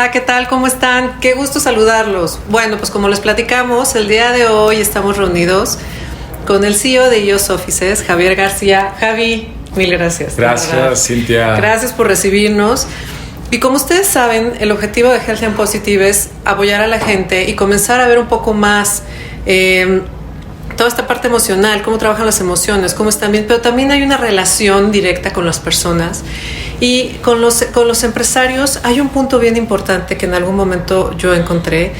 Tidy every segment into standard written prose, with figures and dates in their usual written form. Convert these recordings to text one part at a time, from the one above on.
Hola, ¿qué tal? ¿Cómo están? Qué gusto saludarlos. Bueno, pues como les platicamos, el día de hoy estamos reunidos con el CEO de IOS Offices, Javier García. Javi, mil gracias. Gracias, Cintia. Gracias por recibirnos. Y como ustedes saben, el objetivo de Health and Positive es apoyar a la gente y comenzar a ver un poco más toda esta parte emocional, cómo trabajan las emociones, cómo están bien, pero también hay una relación directa con las personas. Y con los empresarios hay un punto bien importante que en algún momento yo encontré,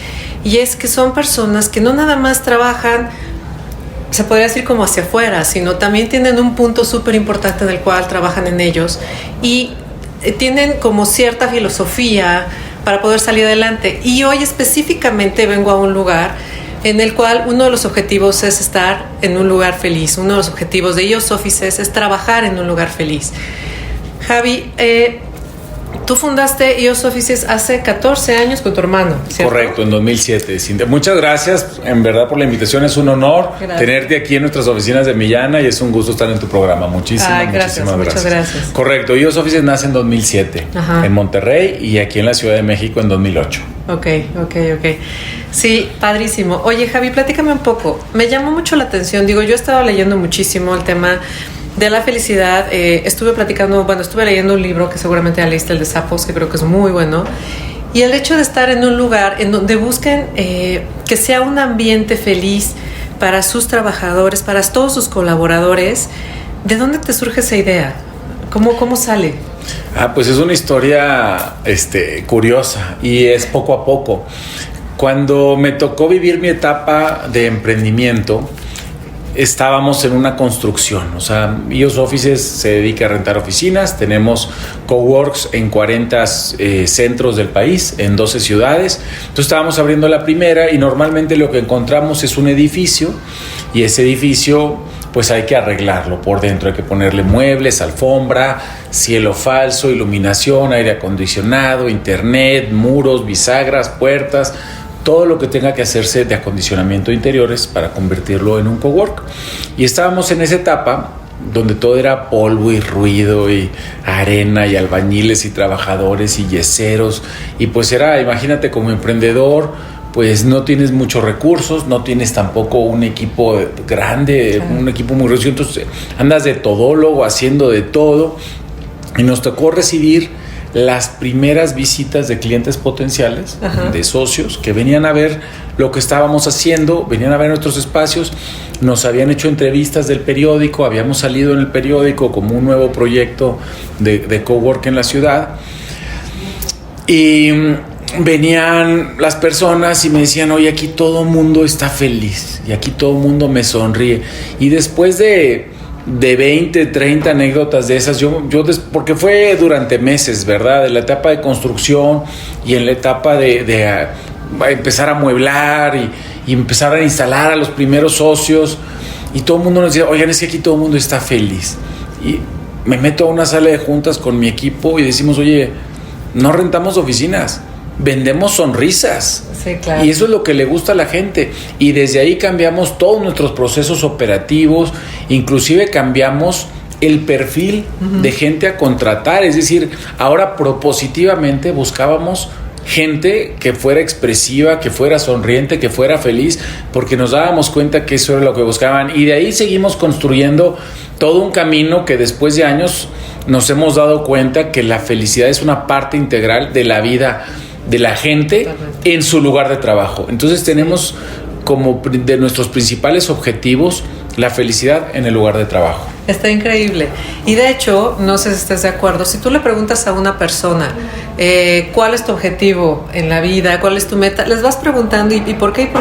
y es que son personas que no nada más trabajan, se podría decir como hacia afuera, sino también tienen un punto súper importante en el cual trabajan en ellos y tienen como cierta filosofía para poder salir adelante. Y hoy específicamente vengo a un lugar en el cual uno de los objetivos es estar en un lugar feliz. Uno de los objetivos de IOS Offices es trabajar en un lugar feliz. Javi, tú fundaste IOS Offices hace 14 años con tu hermano, ¿cierto? Correcto, en 2007, Cintia. Muchas gracias, en verdad, por la invitación. Es un honor tenerte aquí en nuestras oficinas de Millana y es un gusto estar en tu programa. Muchísimas gracias. Muchas gracias. Correcto, IOS Offices nace en 2007, en Monterrey, y aquí en la Ciudad de México en 2008. Ok. Sí, padrísimo. Oye, Javi, platícame un poco. Me llamó mucho la atención. Digo, yo he estado leyendo muchísimo el tema de la felicidad. Estuve leyendo un libro que seguramente ya leíste, el de Sapos, que creo que es muy bueno. Y el hecho de estar en un lugar en donde busquen que sea un ambiente feliz para sus trabajadores, para todos sus colaboradores, ¿de dónde te surge esa idea? ¿Cómo sale? Pues es una historia curiosa y es poco a poco. Cuando me tocó vivir mi etapa de emprendimiento, estábamos en una construcción. O sea, IOS Offices se dedica a rentar oficinas. Tenemos coworks en 40 centros del país, en 12 ciudades. Entonces estábamos abriendo la primera y normalmente lo que encontramos es un edificio, y ese edificio pues hay que arreglarlo por dentro. Hay que ponerle muebles, alfombra, cielo falso, iluminación, aire acondicionado, internet, muros, bisagras, puertas, todo lo que tenga que hacerse de acondicionamiento de interiores para convertirlo en un cowork. Y estábamos en esa etapa donde todo era polvo y ruido y arena y albañiles y trabajadores y yeseros, y pues era, imagínate, como emprendedor, pues no tienes muchos recursos, no tienes tampoco un equipo grande, un equipo muy reducido, entonces andas de todólogo haciendo de todo. Y nos tocó recibir las primeras visitas de clientes potenciales, de socios, que venían a ver lo que estábamos haciendo, venían a ver nuestros espacios, nos habían hecho entrevistas del periódico, habíamos salido en el periódico como un nuevo proyecto de cowork en la ciudad, y venían las personas y me decían: oye, aquí todo el mundo está feliz y aquí todo el mundo me sonríe. Y después de 20, 30 anécdotas de esas, porque fue durante meses, ¿verdad? En la etapa de construcción y en la etapa de empezar a amueblar y empezar a instalar a los primeros socios, y todo el mundo nos decía: oigan, es que aquí todo el mundo está feliz. Y me meto a una sala de juntas con mi equipo y decimos: oye, no rentamos oficinas, vendemos sonrisas. Sí, claro. Y eso es lo que le gusta a la gente. Y desde ahí cambiamos todos nuestros procesos operativos, inclusive cambiamos el perfil de gente a contratar. Es decir, ahora propositivamente buscábamos gente que fuera expresiva, que fuera sonriente, que fuera feliz, porque nos dábamos cuenta que eso era lo que buscaban. Y de ahí seguimos construyendo todo un camino que después de años nos hemos dado cuenta que la felicidad es una parte integral de la vida de la gente en su lugar de trabajo. Entonces tenemos como de nuestros principales objetivos la felicidad en el lugar de trabajo. Está increíble. Y de hecho, no sé si estés de acuerdo, si tú le preguntas a una persona cuál es tu objetivo en la vida, cuál es tu meta, les vas preguntando y por qué,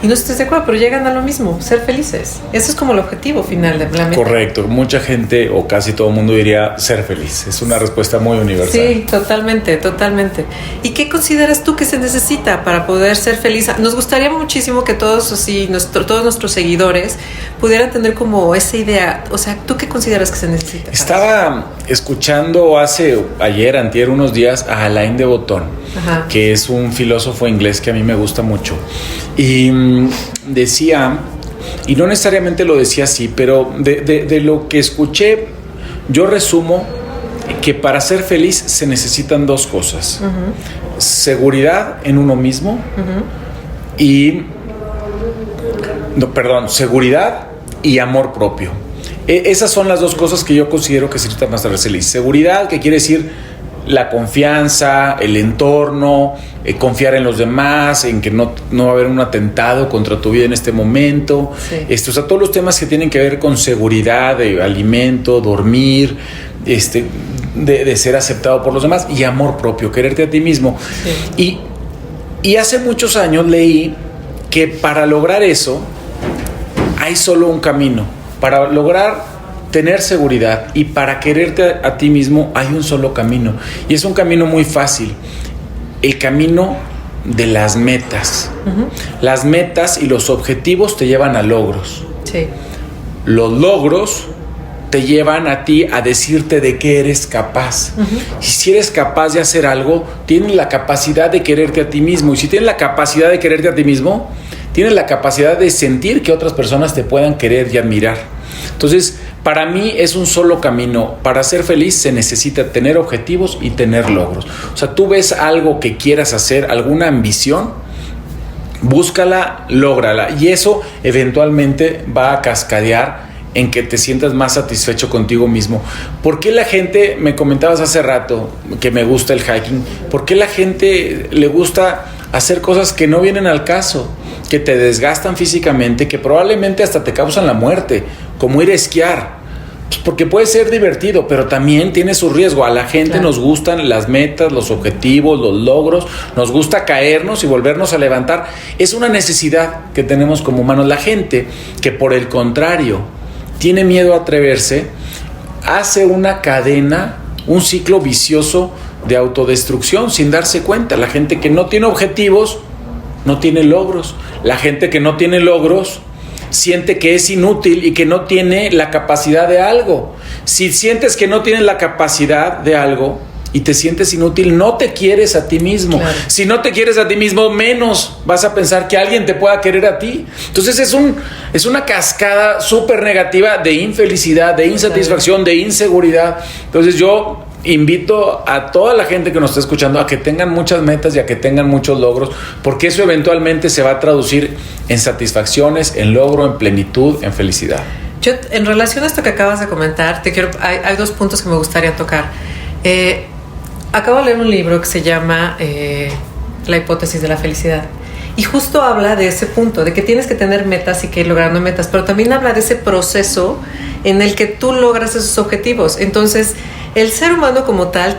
y no estés de acuerdo, pero llegan a lo mismo: ser felices. Ese es como el objetivo final de la meta. Correcto. Mucha gente, o casi todo el mundo, diría ser feliz. Es una respuesta muy universal. Sí, totalmente. ¿Y qué consideras tú que se necesita para poder ser feliz? Nos gustaría muchísimo que todos nuestros seguidores pudieran tener como esa idea. O sea, ¿tú qué consideras que se necesita? Estaba escuchando antier, unos días, a Alain de Botton, que es un filósofo inglés que a mí me gusta mucho. Y decía, y no necesariamente lo decía así, pero de lo que escuché, yo resumo que para ser feliz se necesitan dos cosas. Seguridad en uno mismo seguridad y amor propio. Esas son las dos cosas que yo considero que se necesitan para ser feliz. Seguridad, que quiere decir la confianza, el entorno, confiar en los demás, en que no va a haber un atentado contra tu vida en este momento. Sí. O sea, todos los temas que tienen que ver con seguridad, de alimento, dormir, de ser aceptado por los demás, y amor propio, quererte a ti mismo. Sí. Y hace muchos años leí que para lograr eso hay solo un camino. Para lograr tener seguridad y para quererte a ti mismo hay un solo camino. Y es un camino muy fácil. El camino de las metas. Las metas y los objetivos te llevan a logros. Sí. Los logros te llevan a ti a decirte de qué eres capaz. Y si eres capaz de hacer algo, tienes la capacidad de quererte a ti mismo. Y si tienes la capacidad de quererte a ti mismo, tienes la capacidad de sentir que otras personas te puedan querer y admirar. Entonces, para mí es un solo camino. Para ser feliz se necesita tener objetivos y tener logros. O sea, tú ves algo que quieras hacer, alguna ambición, búscala, lógrala. Y eso eventualmente va a cascadear en que te sientas más satisfecho contigo mismo. ¿Por qué la gente, me comentabas hace rato que me gusta el hiking, por qué la gente le gusta hacer cosas que no vienen al caso, que te desgastan físicamente, que probablemente hasta te causan la muerte, como ir a esquiar? Pues porque puede ser divertido, pero también tiene su riesgo. A la gente nos gustan las metas, los objetivos, los logros, nos gusta caernos y volvernos a levantar. Es una necesidad que tenemos como humanos. La gente que, por el contrario, tiene miedo a atreverse, hace una cadena, un ciclo vicioso de autodestrucción sin darse cuenta. La gente que no tiene objetivos no tiene logros. La gente que no tiene logros siente que es inútil y que no tiene la capacidad de algo. Si sientes que no tienes la capacidad de algo y te sientes inútil, no te quieres a ti mismo. Claro. Si no te quieres a ti mismo, menos vas a pensar que alguien te pueda querer a ti. Entonces es una cascada súper negativa de infelicidad, de insatisfacción, de inseguridad. Entonces yo invito a toda la gente que nos está escuchando a que tengan muchas metas y a que tengan muchos logros, porque eso eventualmente se va a traducir en satisfacciones, en logro, en plenitud, en felicidad. Yo, en relación a esto que acabas de comentar, hay dos puntos que me gustaría tocar. Acabo de leer un libro que se llama La hipótesis de la felicidad. Y justo habla de ese punto, de que tienes que tener metas y que ir logrando metas, pero también habla de ese proceso en el que tú logras esos objetivos. Entonces, el ser humano como tal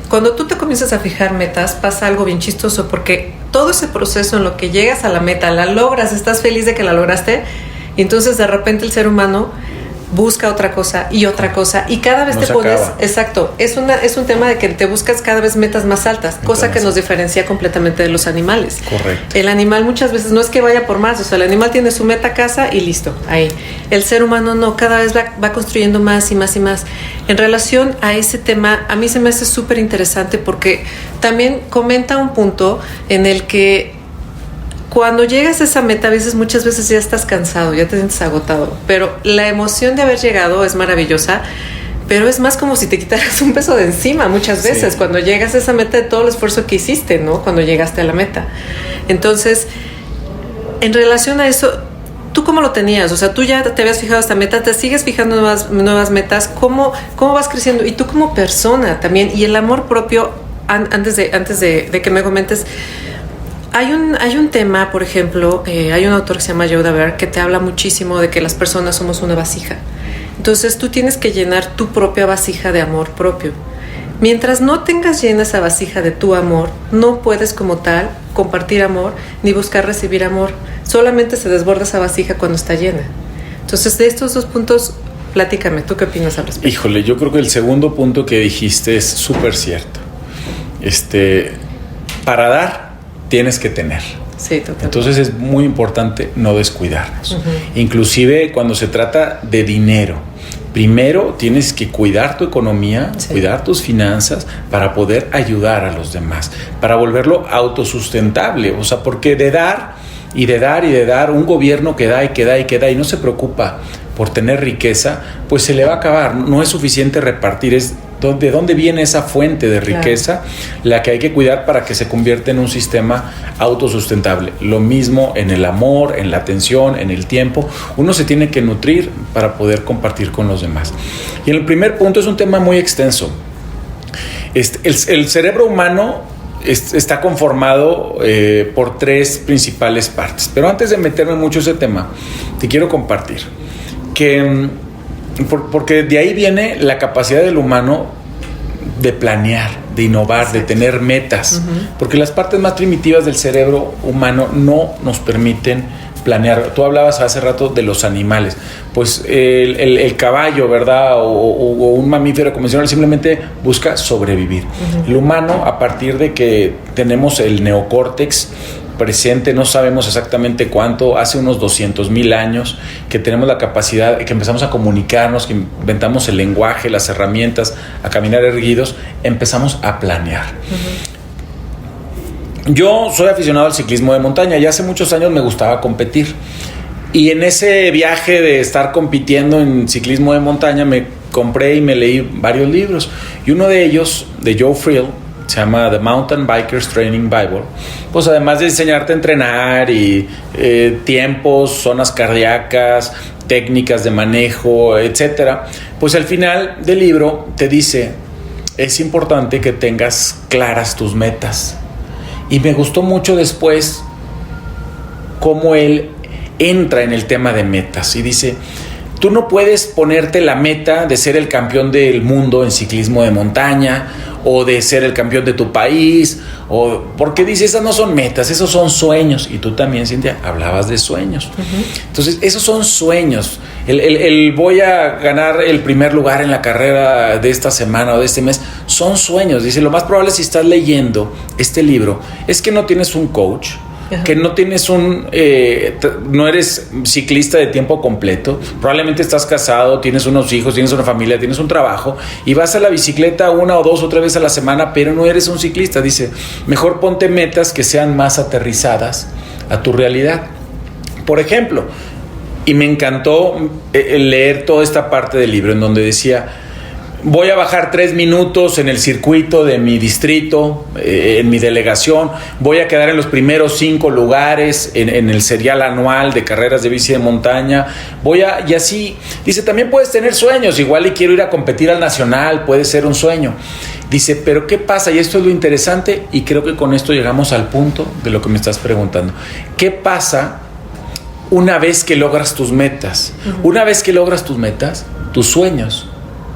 cuando tú te comienzas a fijar metas, pasa algo bien chistoso, porque todo ese proceso en lo que llegas a la meta, la logras, estás feliz de que la lograste, y entonces de repente el ser humano busca otra cosa y cada vez te pones, exacto, es un tema de que te buscas cada vez metas más altas, cosa que nos diferencia completamente de los animales. Correcto. El animal muchas veces no es que vaya por más, o sea, el animal tiene su meta casa y listo, ahí. El ser humano no, cada vez va construyendo más y más y más. En relación a ese tema, a mí se me hace súper interesante porque también comenta un punto en el que cuando llegas a esa meta, muchas veces ya estás cansado, ya te sientes agotado, pero la emoción de haber llegado es maravillosa, pero es más como si te quitaras un peso de encima muchas veces, sí, cuando llegas a esa meta de todo el esfuerzo que hiciste, ¿no? Cuando llegaste a la meta. Entonces, en relación a eso, ¿tú cómo lo tenías? O sea, tú ya te habías fijado esta meta, te sigues fijando nuevas metas, ¿cómo vas creciendo? Y tú como persona también, y el amor propio, antes de que me comentes. Hay un tema, por ejemplo, hay un autor que se llama Joe Daber que te habla muchísimo de que las personas somos una vasija. Entonces tú tienes que llenar tu propia vasija de amor propio. Mientras no tengas llena esa vasija de tu amor, no puedes como tal compartir amor ni buscar recibir amor. Solamente se desborda esa vasija cuando está llena. Entonces, de estos dos puntos, platícame, ¿tú qué opinas al respecto? Híjole, yo creo que el segundo punto que dijiste es súper cierto. Para dar, tienes que tener. Sí, totalmente. Entonces es muy importante no descuidarnos. Inclusive cuando se trata de dinero, primero tienes que cuidar tu economía, cuidar tus finanzas para poder ayudar a los demás, para volverlo autosustentable. O sea, porque de dar y de dar y de dar, un gobierno que da y que da y que da y no se preocupa por tener riqueza, pues se le va a acabar. No es suficiente repartir, es ¿De dónde viene esa fuente de riqueza? Claro. La que hay que cuidar para que se convierta en un sistema autosustentable. Lo mismo en el amor, en la atención, en el tiempo. Uno se tiene que nutrir para poder compartir con los demás. Y el primer punto es un tema muy extenso. El cerebro humano está conformado por 3 principales partes. Pero antes de meterme mucho en ese tema, te quiero compartir que... porque de ahí viene la capacidad del humano de planear, de innovar, exacto, de tener metas. Porque las partes más primitivas del cerebro humano no nos permiten planear. Tú hablabas hace rato de los animales. Pues el caballo, ¿verdad? O un mamífero convencional simplemente busca sobrevivir. El humano, a partir de que tenemos el neocórtex presente, no sabemos exactamente cuánto, hace unos 200,000 años que tenemos la capacidad, que empezamos a comunicarnos, que inventamos el lenguaje, las herramientas, a caminar erguidos, empezamos a planear. Yo soy aficionado al ciclismo de montaña y hace muchos años me gustaba competir. Y en ese viaje de estar compitiendo en ciclismo de montaña me compré y me leí varios libros. Y uno de ellos, de Joe Friel, se llama The Mountain Bikers Training Bible. Pues además de enseñarte a entrenar y tiempos, zonas cardíacas, técnicas de manejo, etcétera, pues al final del libro te dice, es importante que tengas claras tus metas. Y me gustó mucho después cómo él entra en el tema de metas y dice, tú no puedes ponerte la meta de ser el campeón del mundo en ciclismo de montaña o de ser el campeón de tu país, o porque dice, esas no son metas, esos son sueños. Y tú también, Cintia, hablabas de sueños. Entonces, esos son sueños. El voy a ganar el primer lugar en la carrera de esta semana o de este mes, son sueños. Dice, lo más probable si estás leyendo este libro es que no tienes un coach, que no tienes no eres ciclista de tiempo completo, probablemente estás casado, tienes unos hijos, tienes una familia, tienes un trabajo y vas a la bicicleta 1 o 2 o 3 veces a la semana, pero no eres un ciclista. Dice, mejor ponte metas que sean más aterrizadas a tu realidad. Por ejemplo, y me encantó leer toda esta parte del libro en donde decía, voy a bajar 3 minutos en el circuito de mi distrito, en mi delegación. Voy a quedar en los primeros 5 lugares en el serial anual de carreras de bici de montaña. Y así, dice, también puedes tener sueños. Igual y quiero ir a competir al nacional, puede ser un sueño. Dice, pero ¿qué pasa? Y esto es lo interesante, y creo que con esto llegamos al punto de lo que me estás preguntando. ¿Qué pasa una vez que logras tus metas? Una vez que logras tus metas, tus sueños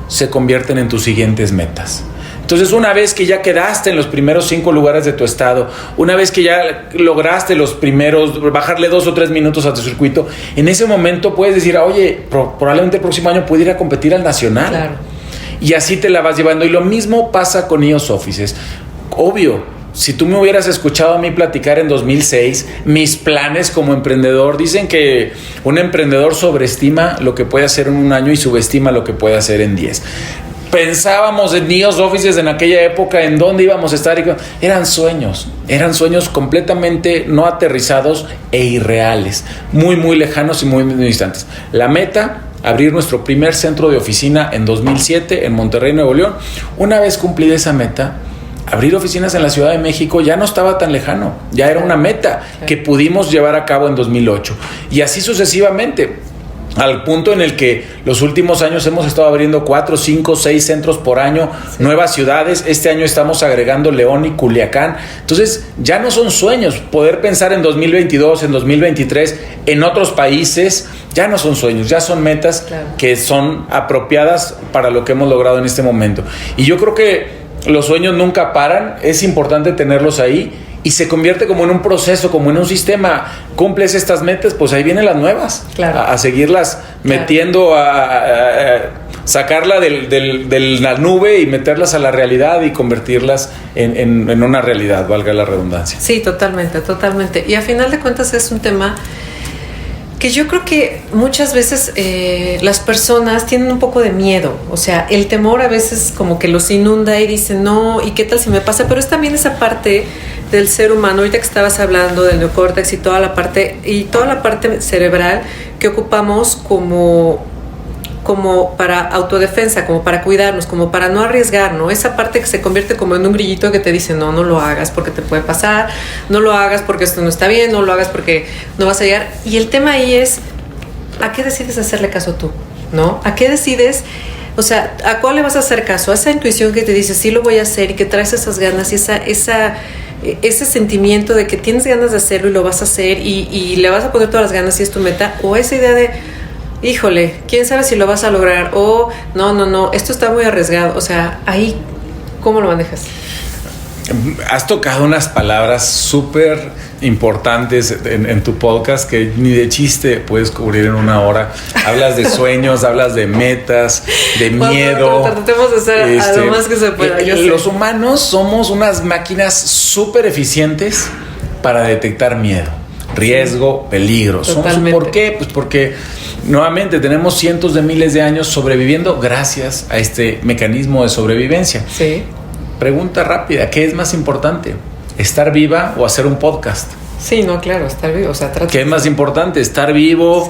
se convierten en tus siguientes metas. Entonces, una vez que ya quedaste en los primeros 5 lugares de tu estado, una vez que ya lograste los primeros, bajarle 2 o 3 minutos a tu circuito, en ese momento puedes decir, oye, probablemente el próximo año puedo ir a competir al nacional. Claro. Y así te la vas llevando. Y lo mismo pasa con EOS Offices. Obvio, si tú me hubieras escuchado a mí platicar en 2006, mis planes como emprendedor, dicen que un emprendedor sobreestima lo que puede hacer en un año y subestima lo que puede hacer en 10. Pensábamos en EOS Offices en aquella época, en dónde íbamos a estar. Eran sueños completamente no aterrizados e irreales, muy, muy lejanos y muy, muy distantes. La meta, abrir nuestro primer centro de oficina en 2007 en Monterrey, Nuevo León. Una vez cumplida esa meta, abrir oficinas en la Ciudad de México ya no estaba tan lejano, ya era una meta que pudimos llevar a cabo en 2008. Y así sucesivamente, al punto en el que los últimos años hemos estado abriendo 4, 5, 6 centros por año, nuevas ciudades. Este año estamos agregando León y Culiacán. Entonces, ya no son sueños. Poder pensar en 2022, en 2023, en otros países, ya no son sueños, ya son metas que son apropiadas para lo que hemos logrado en este momento. Y yo creo que los sueños nunca paran, es importante tenerlos ahí y se convierte como en un proceso, como en un sistema. Cumples estas metas, pues ahí vienen las nuevas, a seguirlas metiendo, a sacarla de la nube y meterlas a la realidad y convertirlas en una realidad, valga la redundancia. Sí, totalmente. Y a final de cuentas es un tema que yo creo que muchas veces las personas tienen un poco de miedo. O sea, el temor a veces como que los inunda y dicen, no, ¿y qué tal si me pasa? Pero es también esa parte del ser humano, ahorita que estabas hablando del neocórtex y toda la parte cerebral que ocupamos como como para autodefensa, como para cuidarnos, como para no arriesgar, ¿no? Esa parte que se convierte como en un grillito que te dice, no lo hagas porque te puede pasar, no lo hagas porque esto no está bien, no lo hagas porque no vas a llegar. Y el tema ahí es, ¿a qué decides hacerle caso tú? ¿No? ¿A qué decides? O sea, ¿a cuál le vas a hacer caso? A esa intuición que te dice, sí lo voy a hacer, y que traes esas ganas y ese sentimiento de que tienes ganas de hacerlo y lo vas a hacer y le vas a poner todas las ganas y es tu meta, o esa idea de, híjole, quién sabe si lo vas a lograr, o no, esto está muy arriesgado. O sea, ahí, ¿cómo lo manejas? Has tocado unas palabras súper importantes en tu podcast que ni de chiste puedes cubrir en una hora. Hablas de sueños, hablas de metas, de miedo. Tratemos de hacer a lo más que se pueda. Los humanos somos unas máquinas súper eficientes para detectar miedo, riesgo, peligro. ¿Por qué? Pues porque nuevamente tenemos cientos de miles de años sobreviviendo gracias a este mecanismo de sobrevivencia. Sí. Pregunta rápida, ¿qué es más importante? ¿Estar viva o hacer un podcast? Sí, no, claro, estar vivo. O sea, ¿qué es más importante? ¿Estar vivo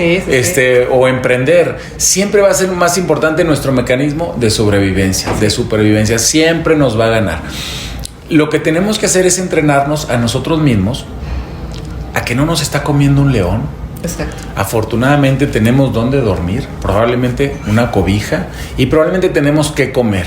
o emprender? Siempre va a ser más importante nuestro mecanismo de sobrevivencia, de supervivencia. Siempre nos va a ganar. Lo que tenemos que hacer es entrenarnos a nosotros mismos a que no nos está comiendo un león. Exacto. Afortunadamente tenemos donde dormir, probablemente una cobija y probablemente tenemos que comer.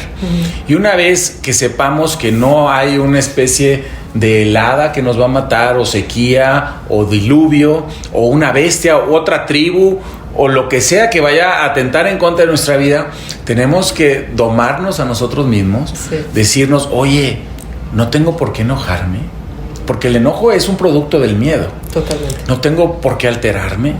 Y una vez que sepamos que no hay una especie de helada que nos va a matar, o sequía, o diluvio, o una bestia, o otra tribu, o lo que sea que vaya a atentar en contra de nuestra vida, tenemos que domarnos a nosotros mismos, decirnos, oye, no tengo por qué enojarme, porque el enojo es un producto del miedo. Totalmente. No tengo por qué alterarme.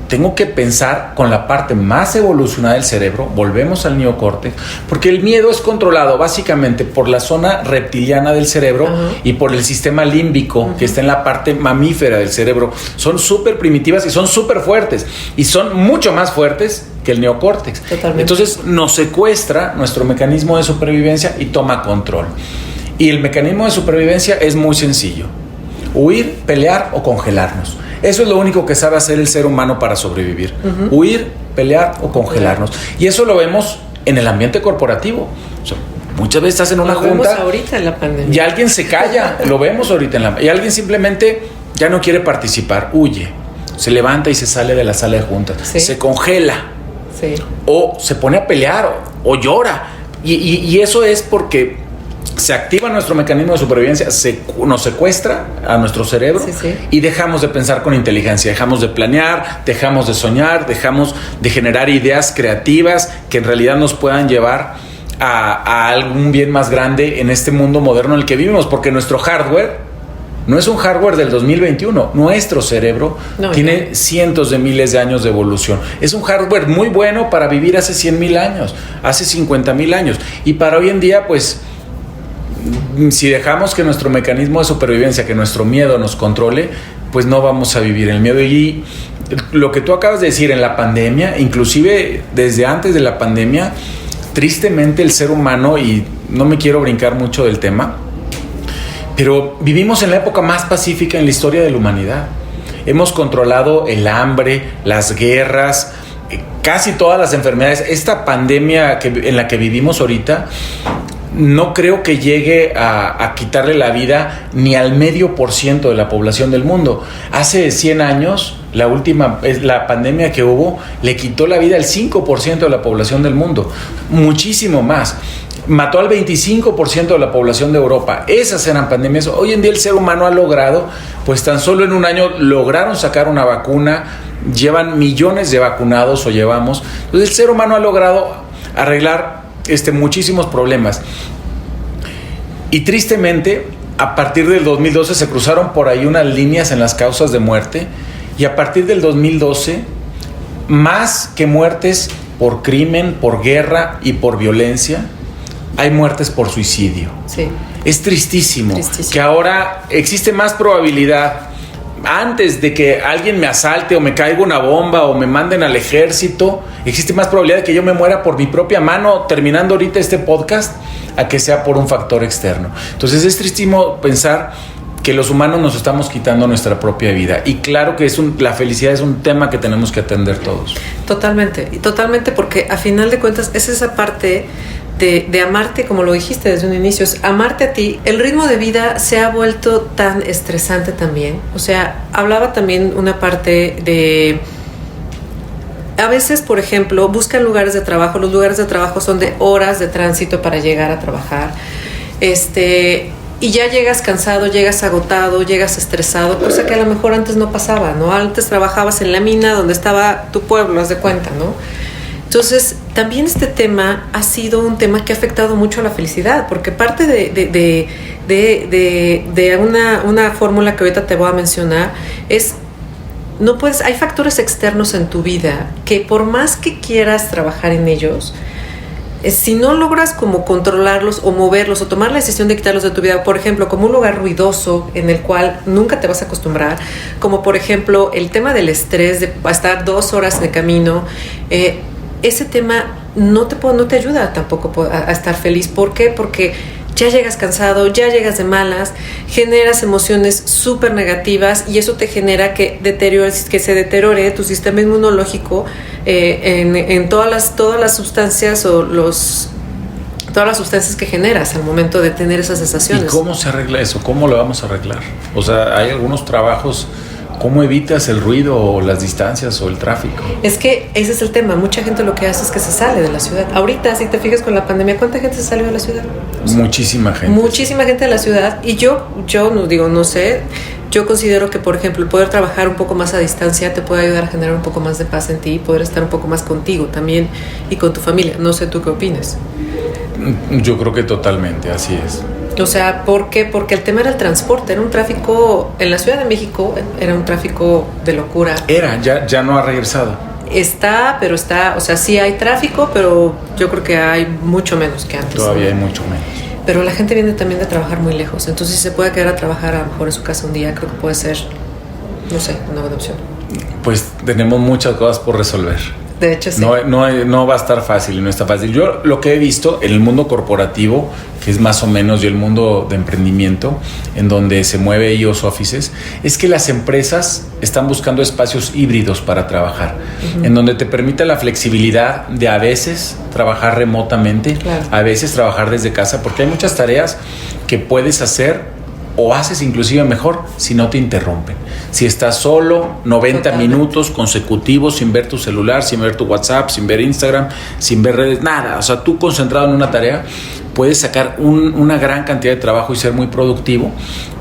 Tengo que pensar con la parte más evolucionada del cerebro. Volvemos al neocórtex, porque el miedo es controlado básicamente por la zona reptiliana del cerebro y por el sistema límbico que está en la parte mamífera del cerebro. Son súper primitivas y son súper fuertes, y son mucho más fuertes que el neocórtex. Totalmente. Entonces nos secuestra nuestro mecanismo de supervivencia y toma control. Y el mecanismo de supervivencia es muy sencillo: huir, pelear o congelarnos. Eso es lo único que sabe hacer el ser humano para sobrevivir. Huir, pelear o congelarnos. Y eso lo vemos en el ambiente corporativo. O sea, muchas veces estás en una junta. Lo vemos ahorita en la pandemia. Y alguien se calla. Lo vemos ahorita y alguien simplemente ya no quiere participar. Huye. Se levanta y se sale de la sala de juntas. Sí. Se congela. Sí. O se pone a pelear o llora. Y eso es porque se activa nuestro mecanismo de supervivencia, nos secuestra a nuestro cerebro y dejamos de pensar con inteligencia, dejamos de planear, dejamos de soñar, dejamos de generar ideas creativas que en realidad nos puedan llevar a algún bien más grande en este mundo moderno en el que vivimos, porque nuestro hardware no es un hardware del 2021. Nuestro cerebro tiene cientos de miles de años de evolución. Es un hardware muy bueno para vivir hace 100,000 años, hace 50,000 años. Y para hoy en día, pues, si dejamos que nuestro mecanismo de supervivencia, que nuestro miedo nos controle, pues no vamos a vivir el miedo. Y lo que tú acabas de decir, en la pandemia, inclusive desde antes de la pandemia, tristemente el ser humano, y no me quiero brincar mucho del tema, pero vivimos en la época más pacífica en la historia de la humanidad. Hemos controlado el hambre, las guerras, casi todas las enfermedades. Esta pandemia en la que vivimos ahorita, no creo que llegue a quitarle la vida ni al 0.5% de la población del mundo. Hace 100 años, la pandemia que hubo, le quitó la vida al 5% de la población del mundo. Muchísimo más. Mató al 25% de la población de Europa. Esas eran pandemias. Hoy en día el ser humano ha logrado, pues tan solo en un año lograron sacar una vacuna. Llevan millones de vacunados, o llevamos. Entonces el ser humano ha logrado arreglar muchísimos problemas. Y tristemente, a partir del 2012 se cruzaron por ahí unas líneas en las causas de muerte, y a partir del 2012, más que muertes por crimen, por guerra y por violencia, hay muertes por suicidio. Sí. Es tristísimo que ahora existe más probabilidad, antes de que alguien me asalte o me caiga una bomba o me manden al ejército, existe más probabilidad de que yo me muera por mi propia mano terminando ahorita este podcast, a que sea por un factor externo. Entonces es tristísimo pensar que los humanos nos estamos quitando nuestra propia vida. Y claro que la felicidad es un tema que tenemos que atender todos. Totalmente, y totalmente, porque a final de cuentas es esa parte de amarte, como lo dijiste desde un inicio, es amarte a ti. El ritmo de vida se ha vuelto tan estresante también. O sea, hablaba también una parte de... A veces, por ejemplo, buscan lugares de trabajo. Los lugares de trabajo son de horas de tránsito para llegar a trabajar. Y ya llegas cansado, llegas agotado, llegas estresado, cosa que a lo mejor antes no pasaba, ¿no? Antes trabajabas en la mina donde estaba tu pueblo, haz de cuenta, ¿no? Entonces, también este tema ha sido un tema que ha afectado mucho a la felicidad, porque parte de una fórmula que ahorita te voy a mencionar es, no puedes, hay factores externos en tu vida que por más que quieras trabajar en ellos, si no logras como controlarlos o moverlos o tomar la decisión de quitarlos de tu vida, por ejemplo, como un lugar ruidoso en el cual nunca te vas a acostumbrar, como por ejemplo el tema del estrés de estar 2 horas de camino, ese tema no te ayuda tampoco a estar feliz. ¿Por qué? Porque ya llegas cansado, ya llegas de malas, generas emociones súper negativas y eso te genera que se deteriore tu sistema inmunológico en todas las sustancias todas las sustancias que generas al momento de tener esas sensaciones. ¿Y cómo se arregla eso? ¿Cómo lo vamos a arreglar? O sea, hay algunos trabajos. ¿Cómo evitas el ruido o las distancias o el tráfico? Es que ese es el tema. Mucha gente lo que hace es que se sale de la ciudad. Ahorita, si te fijas con la pandemia, ¿cuánta gente se salió de la ciudad? O sea, muchísima gente. Muchísima gente de la ciudad. Y yo no sé, yo considero que, por ejemplo, el poder trabajar un poco más a distancia te puede ayudar a generar un poco más de paz en ti y poder estar un poco más contigo también y con tu familia. No sé tú qué opinas. Yo creo que totalmente, así es. O sea, ¿por qué? Porque el tema era el transporte, era un tráfico, en la Ciudad de México era un tráfico de locura. Ya no ha regresado. Pero está, o sea, sí hay tráfico, pero yo creo que hay mucho menos que antes. Todavía ¿no? hay mucho menos. Pero la gente viene también de trabajar muy lejos, entonces si se puede quedar a trabajar a lo mejor en su casa un día, creo que puede ser, no sé, una buena opción. Pues tenemos muchas cosas por resolver. De hecho, sí. No va a estar fácil y no está fácil. Yo lo que he visto en el mundo corporativo, que es más o menos, y el mundo de emprendimiento, en donde se mueve EOS Offices, es que las empresas están buscando espacios híbridos para trabajar, en donde te permita la flexibilidad de a veces trabajar remotamente, claro, a veces trabajar desde casa, porque hay muchas tareas que puedes hacer o haces inclusive mejor si no te interrumpen. Si estás solo 90 Totalmente. Minutos consecutivos sin ver tu celular, sin ver tu WhatsApp, sin ver Instagram, sin ver redes, nada. O sea, tú concentrado en una tarea puedes sacar una gran cantidad de trabajo y ser muy productivo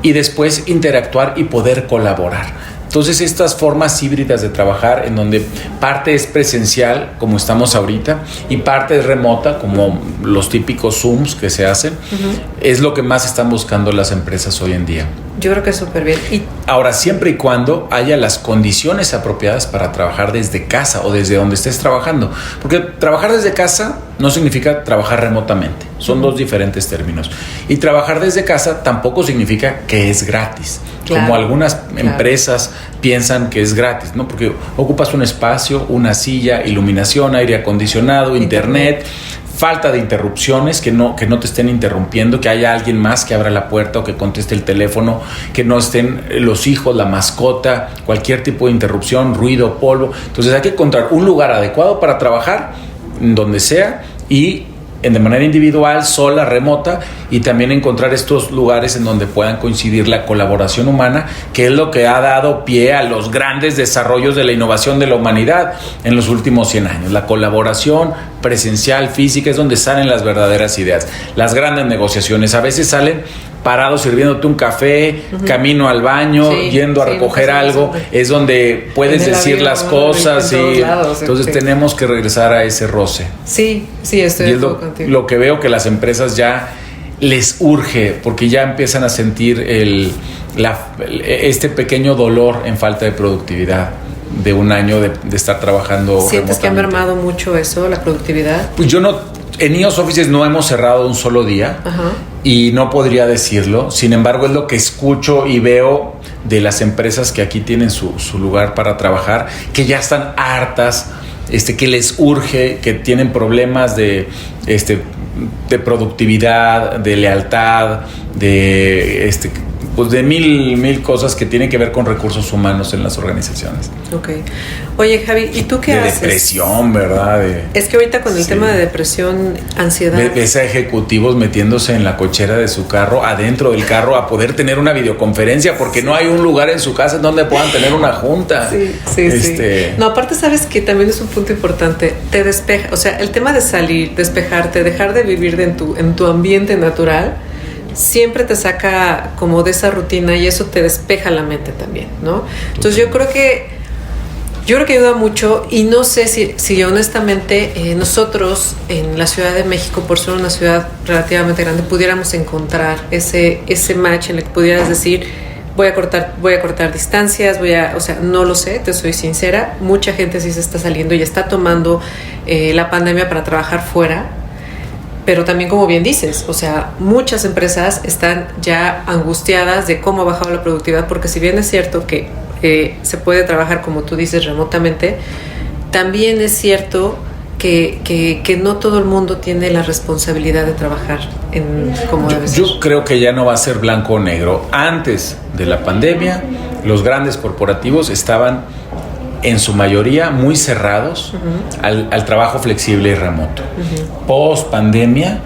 y después interactuar y poder colaborar. Entonces, estas formas híbridas de trabajar en donde parte es presencial, como estamos ahorita, y parte es remota, como los típicos Zooms que se hacen, es lo que más están buscando las empresas hoy en día. Yo creo que es súper bien. Ahora, siempre y cuando haya las condiciones apropiadas para trabajar desde casa o desde donde estés trabajando. Porque trabajar desde casa no significa trabajar remotamente. Son dos diferentes términos. Y trabajar desde casa tampoco significa que es gratis. Claro, como algunas empresas piensan que es gratis, ¿no? Porque ocupas un espacio, una silla, iluminación, aire acondicionado, internet, falta de interrupciones, que no te estén interrumpiendo, que haya alguien más que abra la puerta o que conteste el teléfono, que no estén los hijos, la mascota, cualquier tipo de interrupción, ruido, polvo. Entonces hay que encontrar un lugar adecuado para trabajar, donde sea, y de manera individual, sola, remota, y también encontrar estos lugares en donde puedan coincidir la colaboración humana, que es lo que ha dado pie a los grandes desarrollos de la innovación de la humanidad en los últimos 100 años. La colaboración presencial, física, es donde salen las verdaderas ideas. Las grandes negociaciones a veces salen parado sirviéndote un café, camino al baño, yendo a recoger algo, es donde puedes decir avión, las cosas y lados, entonces tenemos que regresar a ese roce. Sí, estoy de acuerdo contigo. Lo que veo que las empresas ya les urge, porque ya empiezan a sentir este pequeño dolor en falta de productividad de un año de estar trabajando. ¿Sientes que ha mermado mucho eso, la productividad? Pues en EOS Offices no hemos cerrado un solo día. Y no podría decirlo. Sin embargo, es lo que escucho y veo de las empresas que aquí tienen su lugar para trabajar, que ya están hartas, que les urge, que tienen problemas de productividad, de lealtad, de pues de mil cosas que tienen que ver con recursos humanos en las organizaciones. Ok. Oye, Javi, ¿y tú qué haces? De depresión, ¿verdad? Es que ahorita con el tema de depresión, ansiedad... Ves a ejecutivos metiéndose en la cochera de su carro, adentro del carro, a poder tener una videoconferencia, porque no hay un lugar en su casa en donde puedan tener una junta. Sí. No, aparte sabes que también es un punto importante, te despeja, o sea, el tema de salir, despejarte, dejar de vivir en tu ambiente natural, siempre te saca como de esa rutina y eso te despeja la mente también, ¿no? Entonces yo creo que ayuda mucho y no sé si honestamente nosotros en la Ciudad de México, por ser una ciudad relativamente grande, pudiéramos encontrar ese match en el que pudieras decir, voy a cortar distancias, o sea, no lo sé, te soy sincera, mucha gente sí se está saliendo y está tomando la pandemia para trabajar fuera. Pero también, como bien dices, o sea, muchas empresas están ya angustiadas de cómo ha bajado la productividad, porque si bien es cierto que se puede trabajar, como tú dices, remotamente, también es cierto que no todo el mundo tiene la responsabilidad de trabajar como debe ser. Yo creo que ya no va a ser blanco o negro. Antes de la pandemia, los grandes corporativos estaban en su mayoría muy cerrados al trabajo flexible y remoto. Post pandemia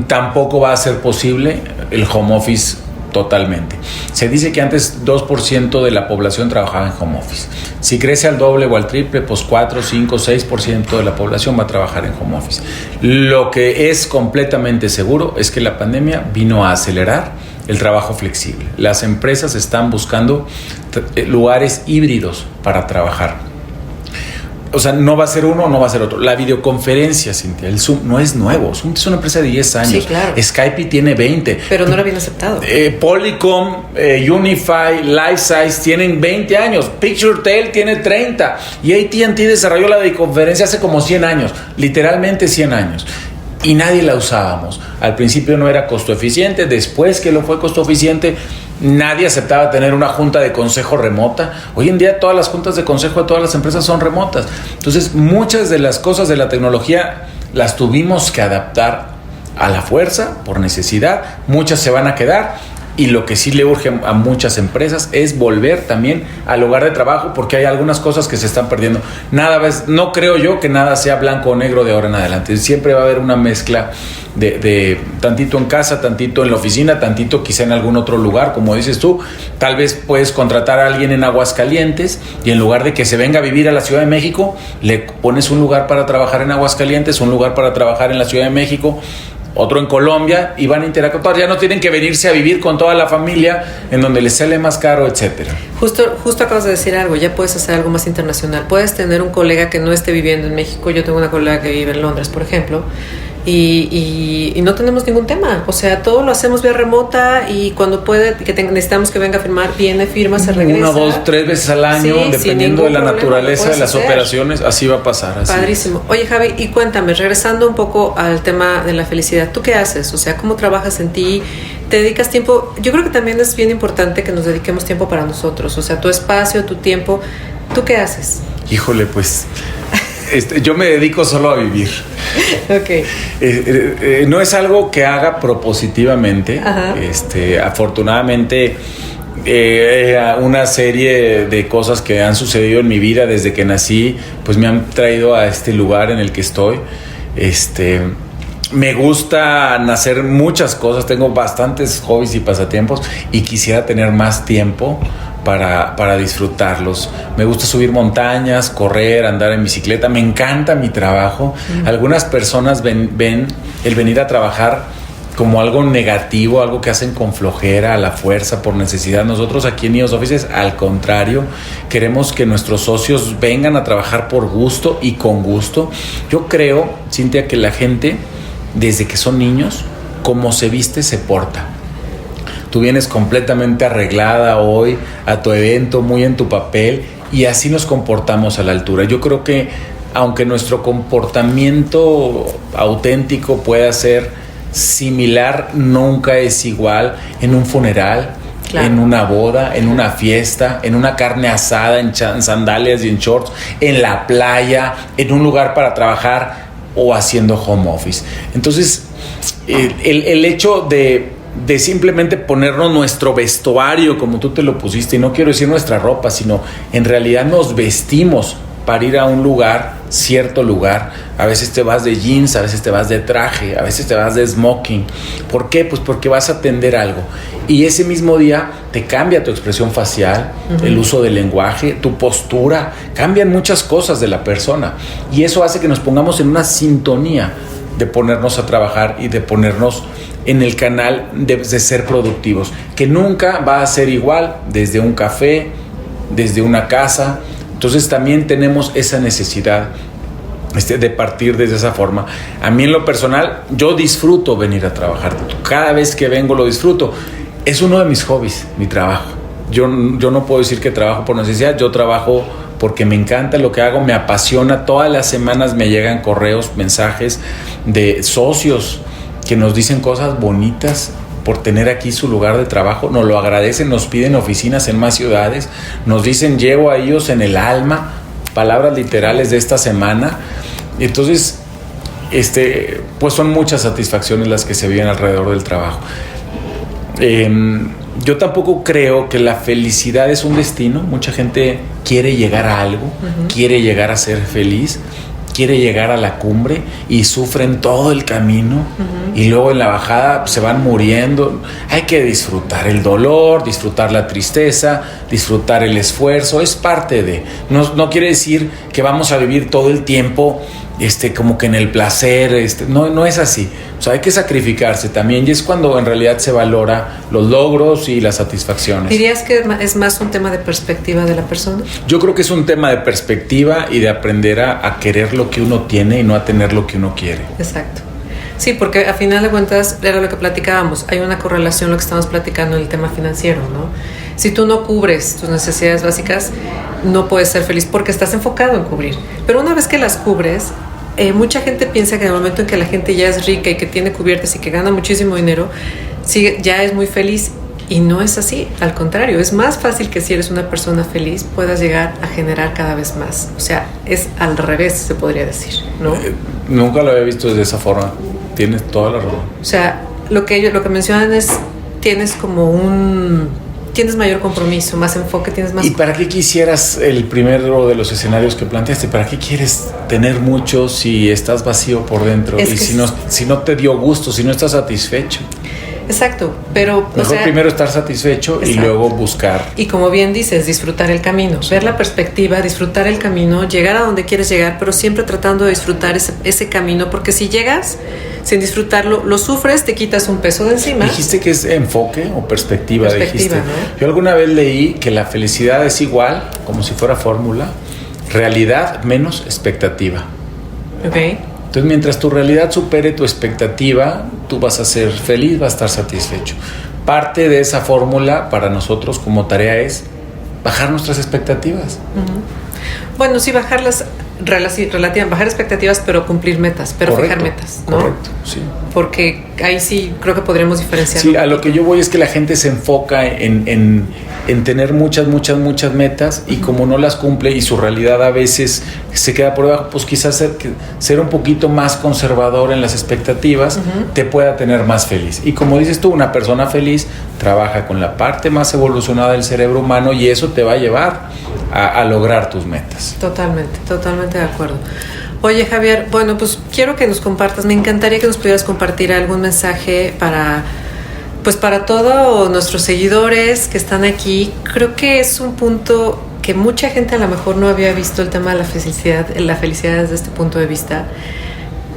tampoco va a ser posible el home office totalmente. Se dice que antes 2% de la población trabajaba en home office. Si crece al doble o al triple, pues 4, 5, 6% de la población va a trabajar en home office. Lo que es completamente seguro es que la pandemia vino a acelerar el trabajo flexible. Las empresas están buscando lugares híbridos para trabajar. O sea, no va a ser uno o no va a ser otro. La videoconferencia, Cintia, el Zoom no es nuevo. Zoom es una empresa de 10 años. Sí, claro. Skype tiene 20. Pero no era bien aceptado. Polycom, Unify, Lifesize tienen 20 años. PictureTel tiene 30. Y AT&T desarrolló la videoconferencia hace como 100 años. Literalmente 100 años. Y nadie la usábamos. Al principio no era costo eficiente, después que lo fue costo eficiente, nadie aceptaba tener una junta de consejo remota. Hoy en día todas las juntas de consejo de todas las empresas son remotas. Entonces, muchas de las cosas de la tecnología las tuvimos que adaptar a la fuerza, por necesidad. Muchas se van a quedar. Y lo que sí le urge a muchas empresas es volver también al lugar de trabajo, porque hay algunas cosas que se están perdiendo. No creo yo que nada sea blanco o negro de ahora en adelante. Siempre va a haber una mezcla de tantito en casa, tantito en la oficina, tantito quizá en algún otro lugar, como dices tú. Tal vez puedes contratar a alguien en Aguascalientes y en lugar de que se venga a vivir a la Ciudad de México, le pones un lugar para trabajar en Aguascalientes, un lugar para trabajar en la Ciudad de México, otro en Colombia, y van a interactuar. Ya no tienen que venirse a vivir con toda la familia en donde les sale más caro, etcétera. Justo acabas de decir algo, ya puedes hacer algo más internacional. Puedes tener un colega que no esté viviendo en México. Yo tengo una colega que vive en Londres, por ejemplo, y no tenemos ningún tema. O sea, todo lo hacemos vía remota, y cuando necesitamos que venga a firmar, viene, firma, se regresa. 1, 2, 3 veces al año, sí, dependiendo de la naturaleza de las operaciones, así va a pasar. Así. Padrísimo. Oye, Javi, y cuéntame, regresando un poco al tema de la felicidad, ¿tú qué haces? O sea, ¿cómo trabajas en ti? ¿Te dedicas tiempo? Yo creo que también es bien importante que nos dediquemos tiempo para nosotros. O sea, tu espacio, tu tiempo. ¿Tú qué haces? Híjole, pues... yo me dedico solo a vivir. Okay. No es algo que haga propositivamente. Afortunadamente, una serie de cosas que han sucedido en mi vida desde que nací, pues me han traído a este lugar en el que estoy. Me gusta hacer muchas cosas, tengo bastantes hobbies y pasatiempos, y quisiera tener más tiempo para disfrutarlos. Me gusta subir montañas, correr, andar en bicicleta. Me encanta mi trabajo. Algunas personas ven el venir a trabajar como algo negativo, algo que hacen con flojera, a la fuerza, por necesidad. Nosotros aquí en IOS Offices, al contrario, queremos que nuestros socios vengan a trabajar por gusto y con gusto. Yo creo, Cintia, que la gente, desde que son niños, como se viste, se porta. Tú vienes completamente arreglada hoy a tu evento, muy en tu papel, y así nos comportamos a la altura. Yo creo que aunque nuestro comportamiento auténtico pueda ser similar, nunca es igual en un funeral, claro, en una boda, en una fiesta, en una carne asada, en sandalias y en shorts, en la playa, en un lugar para trabajar o haciendo home office. Entonces, el hecho de de simplemente ponernos nuestro vestuario como tú te lo pusiste, y no quiero decir nuestra ropa, sino en realidad nos vestimos para ir a un lugar, cierto lugar. A veces te vas de jeans, a veces te vas de traje, a veces te vas de smoking. ¿Por qué? Pues porque vas a atender algo. Y ese mismo día te cambia tu expresión facial, el uso del lenguaje, tu postura, cambian muchas cosas de la persona. Y eso hace que nos pongamos en una sintonía de ponernos a trabajar y de ponernos en el canal de ser productivos, que nunca va a ser igual desde un café, desde una casa. Entonces también tenemos esa necesidad de partir desde esa forma. A mí en lo personal, yo disfruto venir a trabajar. Cada vez que vengo lo disfruto. Es uno de mis hobbies, mi trabajo. Yo no puedo decir que trabajo por necesidad, yo trabajo porque me encanta lo que hago, me apasiona. Todas las semanas me llegan correos, mensajes de socios que nos dicen cosas bonitas por tener aquí su lugar de trabajo, nos lo agradecen, nos piden oficinas en más ciudades, nos dicen llevo a ellos en el alma, palabras literales de esta semana. Entonces, pues son muchas satisfacciones las que se viven alrededor del trabajo. Yo tampoco creo que la felicidad es un destino. Mucha gente quiere llegar a algo, quiere llegar a ser feliz, quiere llegar a la cumbre y sufren todo el camino y luego en la bajada se van muriendo. Hay que disfrutar el dolor, disfrutar la tristeza, disfrutar el esfuerzo. Es parte de... No quiere decir que vamos a vivir todo el tiempo como que en el placer. No es así. O sea, hay que sacrificarse también, y es cuando en realidad se valora los logros y las satisfacciones. ¿Dirías que es más un tema de perspectiva de la persona? Yo creo que es un tema de perspectiva y de aprender a querer lo que uno tiene y no a tener lo que uno quiere. Exacto. Sí, porque a final de cuentas era lo que platicábamos. Hay una correlación lo que estamos platicando en el tema financiero, ¿no? Si tú no cubres tus necesidades básicas, no puedes ser feliz porque estás enfocado en cubrir. Pero una vez que las cubres, mucha gente piensa que en el momento en que la gente ya es rica y que tiene cubiertas y que gana muchísimo dinero, sí, ya es muy feliz. Y no es así, al contrario, es más fácil que si eres una persona feliz puedas llegar a generar cada vez más. O sea, es al revés, se podría decir, ¿no? Nunca lo había visto de esa forma. Tienes toda la razón. O sea, lo que mencionan es, tienes mayor compromiso, más enfoque, tienes más... ¿Y para qué quisieras el primero de los escenarios que planteaste? ¿Para qué quieres tener mucho si estás vacío por dentro? Y si no te dio gusto, si no estás satisfecho. Exacto, pero... Mejor primero estar satisfecho. Exacto. Y luego buscar. Y como bien dices, disfrutar el camino, ver la perspectiva, disfrutar el camino, llegar a donde quieres llegar, pero siempre tratando de disfrutar ese camino, porque si llegas sin disfrutarlo, lo sufres, te quitas un peso de encima. ¿Dijiste que es enfoque o perspectiva? Dijiste. ¿No? Yo alguna vez leí que la felicidad es igual, como si fuera fórmula, realidad menos expectativa. Ok. Entonces, mientras tu realidad supere tu expectativa, tú vas a ser feliz, vas a estar satisfecho. Parte de esa fórmula para nosotros como tarea es bajar nuestras expectativas. Bueno, sí, bajarlas bajar expectativas, pero cumplir metas, pero correcto, fijar metas, ¿no? Correcto, sí. Porque ahí sí creo que podríamos diferenciar. Sí, a lo que yo voy es que la gente se enfoca en tener muchas metas y como no las cumple y su realidad a veces se queda por debajo, pues quizás ser un poquito más conservador en las expectativas te pueda tener más feliz. Y como dices tú, una persona feliz trabaja con la parte más evolucionada del cerebro humano y eso te va a llevar a lograr tus metas. Totalmente de acuerdo. Oye, Javier, bueno, pues quiero que nos compartas, me encantaría que nos pudieras compartir algún mensaje para todos nuestros seguidores que están aquí. Creo que es un punto que mucha gente a lo mejor no había visto, el tema de la felicidad desde este punto de vista.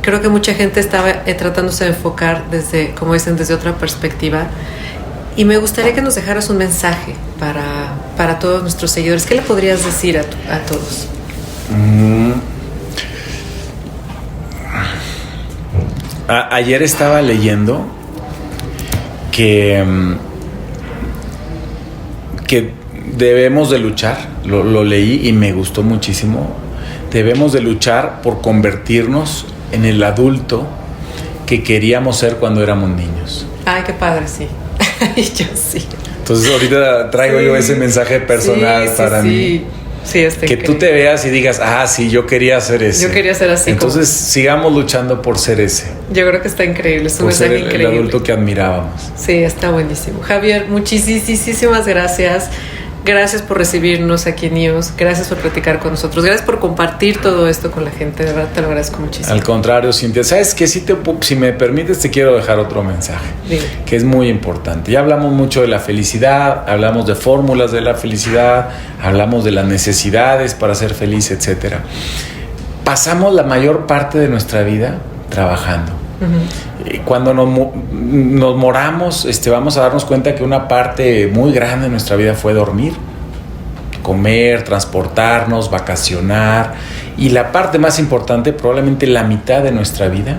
Creo que mucha gente estaba tratándose de enfocar como dicen, desde otra perspectiva. Y me gustaría que nos dejaras un mensaje para todos nuestros seguidores. ¿Qué le podrías decir a todos? Ayer estaba leyendo que debemos de luchar, lo leí y me gustó muchísimo. Debemos de luchar por convertirnos en el adulto que queríamos ser cuando éramos niños. Ay, qué padre, sí. Yo sí. Entonces ahorita traigo yo ese mensaje personal para mí. Sí, está que increíble. tú te veas y digas, sí, yo quería ser ese. Yo quería ser así. Entonces, sigamos luchando por ser ese. Yo creo que está increíble, es un Por ser mensaje el increíble. adulto que admirábamos. Sí, está buenísimo. Javier, muchísimas gracias. Gracias por recibirnos aquí en IOS. Gracias por platicar con nosotros. Gracias por compartir todo esto con la gente. De verdad te lo agradezco muchísimo. Al contrario, Cintia, ¿sabes qué? Si me permites, te quiero dejar otro mensaje. Dime. Que es muy importante. Ya hablamos mucho de la felicidad, hablamos de fórmulas de la felicidad, hablamos de las necesidades para ser feliz, etcétera. Pasamos la mayor parte de nuestra vida trabajando. Uh-huh. Cuando nos moramos, vamos a darnos cuenta que una parte muy grande de nuestra vida fue dormir, comer, transportarnos, vacacionar, y la parte más importante, probablemente la mitad de nuestra vida,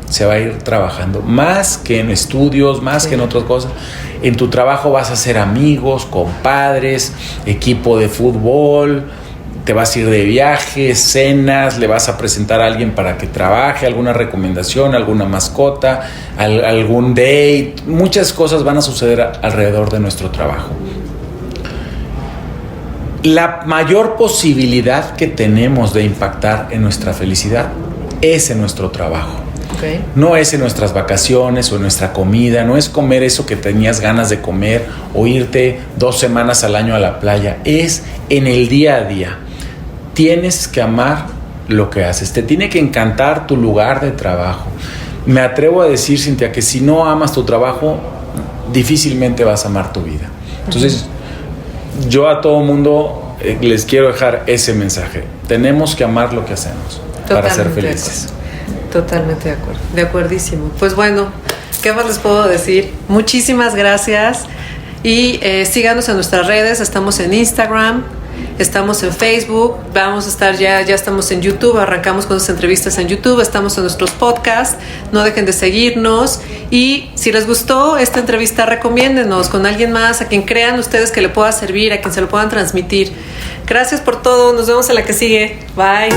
se va a ir trabajando, más que en estudios, más que en otras cosas. En tu trabajo vas a hacer amigos, compadres, equipo de fútbol, te vas a ir de viaje, cenas, le vas a presentar a alguien para que trabaje, alguna recomendación, alguna mascota, algún date. Muchas cosas van a suceder alrededor de nuestro trabajo. La mayor posibilidad que tenemos de impactar en nuestra felicidad es en nuestro trabajo. Okay. No es en nuestras vacaciones o en nuestra comida, no es comer eso que tenías ganas de comer o irte 2 semanas al año a la playa, es en el día a día. Tienes que amar lo que haces, te tiene que encantar tu lugar de trabajo. Me atrevo a decir, Cintia, que si no amas tu trabajo, difícilmente vas a amar tu vida. Entonces, yo a todo mundo les quiero dejar ese mensaje. Tenemos que amar lo que hacemos para ser felices. Totalmente de acuerdo, de acuerdísimo. Pues bueno, ¿qué más les puedo decir? Muchísimas gracias y síganos en nuestras redes. Estamos en Instagram, estamos en Facebook, vamos a estar ya estamos en YouTube, arrancamos con las entrevistas en YouTube, estamos en nuestros podcasts, no dejen de seguirnos y si les gustó esta entrevista, recomiéndenos con alguien más, a quien crean ustedes que le pueda servir, a quien se lo puedan transmitir. Gracias por todo, nos vemos en la que sigue, bye.